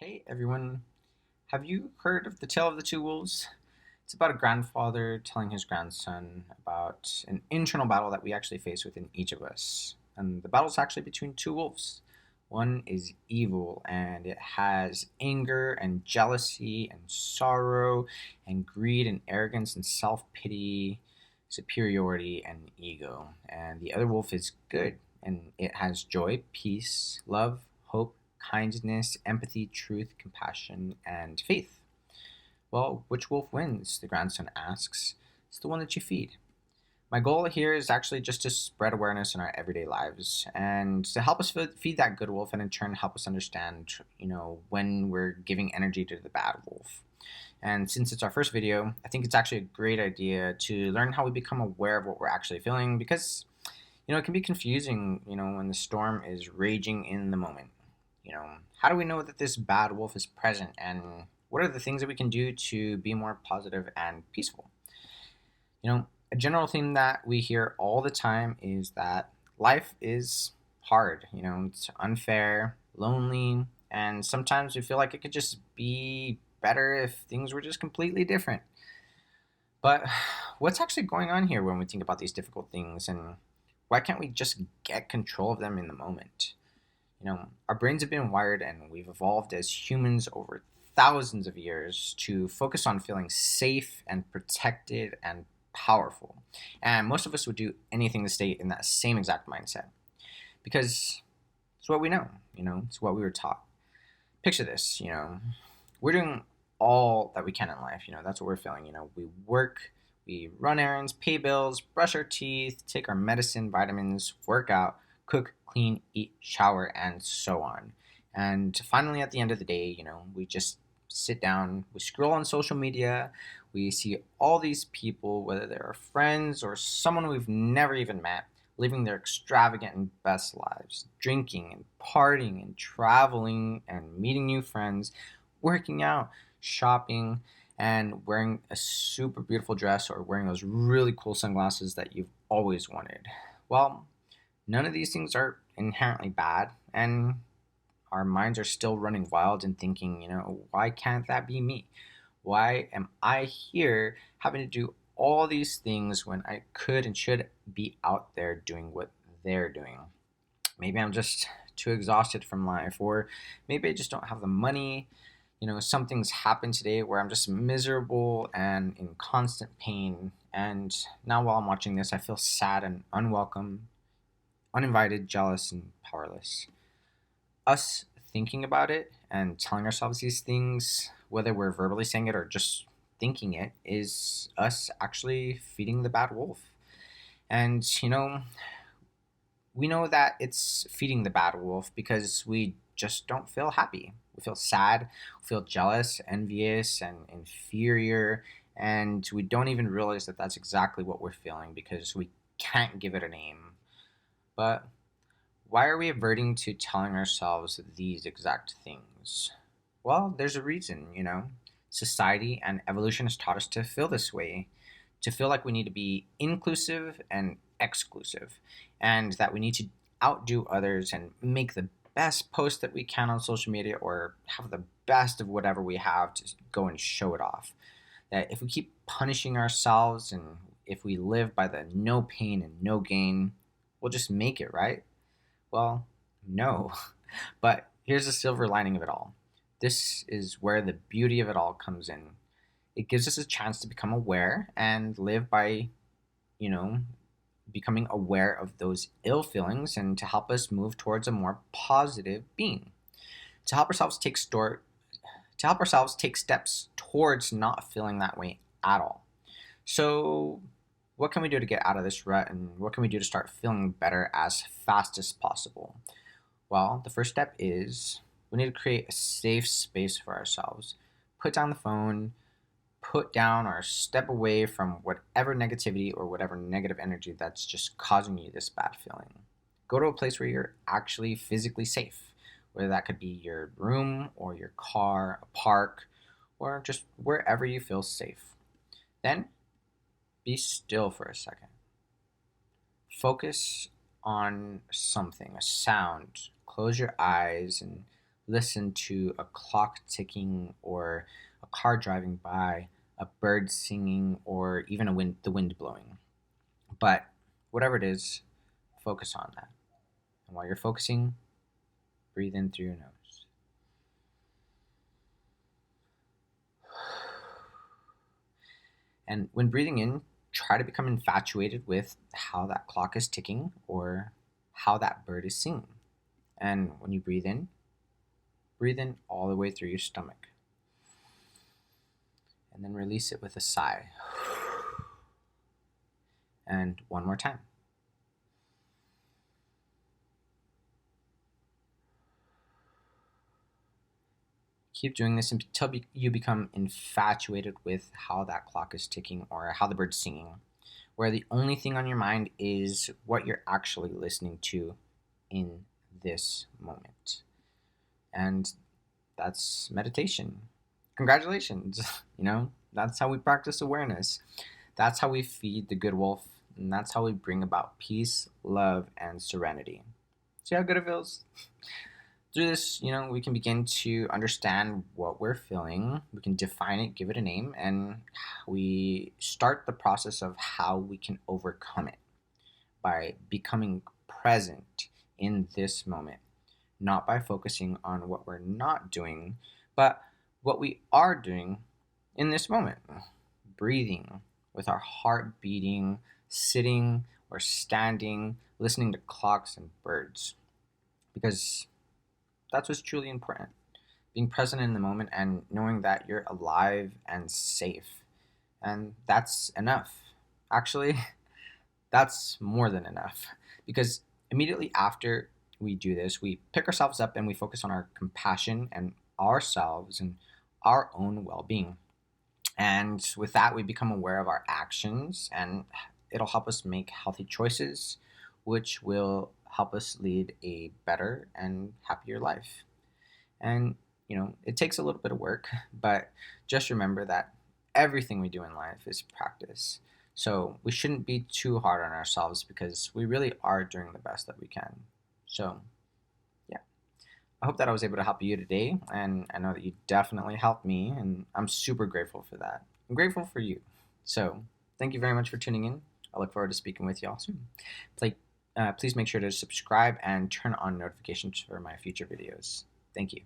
Hey everyone, have you heard of the tale of the two wolves? It's about a grandfather telling his grandson about an internal battle that we actually face within each of us. And the battle's actually between two wolves. One is evil and it has anger and jealousy and sorrow and greed and arrogance and self pity, superiority and ego. And the other wolf is good and it has joy, peace, love, hope, kindness, empathy, truth, compassion, and faith. Well, which wolf wins? The grandson asks. It's the one that you feed. My goal here is actually just to spread awareness in our everyday lives and to help us feed that good wolf and in turn help us understand, when we're giving energy to the bad wolf. And since it's our first video, I think it's actually a great idea to learn how we become aware of what we're actually feeling because, it can be confusing, when the storm is raging in the moment. How do we know that this bad wolf is present and what are the things that we can do to be more positive and peaceful? A general theme that we hear all the time is that life is hard, it's unfair, lonely, and sometimes we feel like it could just be better if things were just completely different. But what's actually going on here when we think about these difficult things and why can't we just get control of them in the moment? Our brains have been wired and we've evolved as humans over thousands of years to focus on feeling safe and protected and powerful. And most of us would do anything to stay in that same exact mindset because it's what we know, it's what we were taught. Picture this, we're doing all that we can in life, that's what we're feeling, we work, we run errands, pay bills, brush our teeth, take our medicine, vitamins, work out, cook, clean, eat, shower, and so on. And finally, at the end of the day, we just sit down, we scroll on social media, we see all these people, whether they're our friends or someone we've never even met, living their extravagant and best lives, drinking and partying and traveling and meeting new friends, working out, shopping, and wearing a super beautiful dress or wearing those really cool sunglasses that you've always wanted. Well, none of these things are inherently bad, and our minds are still running wild and thinking, why can't that be me? Why am I here having to do all these things when I could and should be out there doing what they're doing? Maybe I'm just too exhausted from life, or maybe I just don't have the money. Something's happened today where I'm just miserable and in constant pain. And now while I'm watching this, I feel sad and unwelcome, uninvited, jealous, and powerless. Us thinking about it and telling ourselves these things, whether we're verbally saying it or just thinking it, is us actually feeding the bad wolf. And, we know that it's feeding the bad wolf because we just don't feel happy. We feel sad, we feel jealous, envious, and inferior. And we don't even realize that that's exactly what we're feeling because we can't give it a name. But why are we averting to telling ourselves these exact things? Well, there's a reason, Society and evolution has taught us to feel this way, to feel like we need to be inclusive and exclusive, and that we need to outdo others and make the best post that we can on social media or have the best of whatever we have to go and show it off. That if we keep punishing ourselves and if we live by the no pain and no gain, we'll just make it, right? Well, no. But here's the silver lining of it all. This is where the beauty of it all comes in. It gives us a chance to become aware and live by, you know, becoming aware of those ill feelings and to help us move towards a more positive being. To help ourselves take steps towards not feeling that way at all. So, what can we do to get out of this rut and what can we do to start feeling better as fast as possible? Well, the first step is we need to create a safe space for ourselves. Put down the phone, put down or step away from whatever negativity or whatever negative energy that's just causing you this bad feeling. Go to a place where you're actually physically safe, whether that could be your room or your car, a park, or just wherever you feel safe. Then be still for a second. Focus on something, a sound. Close your eyes and listen to a clock ticking or a car driving by, a bird singing, or even the wind blowing. But whatever it is, focus on that. And while you're focusing, breathe in through your nose. And when breathing in, try to become infatuated with how that clock is ticking or how that bird is singing. And when you breathe in all the way through your stomach. And then release it with a sigh. And one more time. Keep doing this until you become infatuated with how that clock is ticking or how the bird's singing, where the only thing on your mind is what you're actually listening to in this moment. And that's meditation. Congratulations. That's how we practice awareness. That's how we feed the good wolf. And that's how we bring about peace, love, and serenity. See how good it feels? Through this, we can begin to understand what we're feeling. We can define it, give it a name, and we start the process of how we can overcome it by becoming present in this moment, not by focusing on what we're not doing, but what we are doing in this moment. Breathing with our heart beating, sitting or standing, listening to clocks and birds. Because that's what's truly important. Being present in the moment and knowing that you're alive and safe. And that's enough. Actually, that's more than enough. Because immediately after we do this, we pick ourselves up and we focus on our compassion and ourselves and our own well-being. And with that, we become aware of our actions, and it'll help us make healthy choices, which will help us lead a better and happier life. And, it takes a little bit of work, but just remember that everything we do in life is practice. So we shouldn't be too hard on ourselves because we really are doing the best that we can. So, yeah. I hope that I was able to help you today, and I know that you definitely helped me, and I'm super grateful for that. I'm grateful for you. So, thank you very much for tuning in. I look forward to speaking with y'all soon. Please make sure to subscribe and turn on notifications for my future videos. Thank you.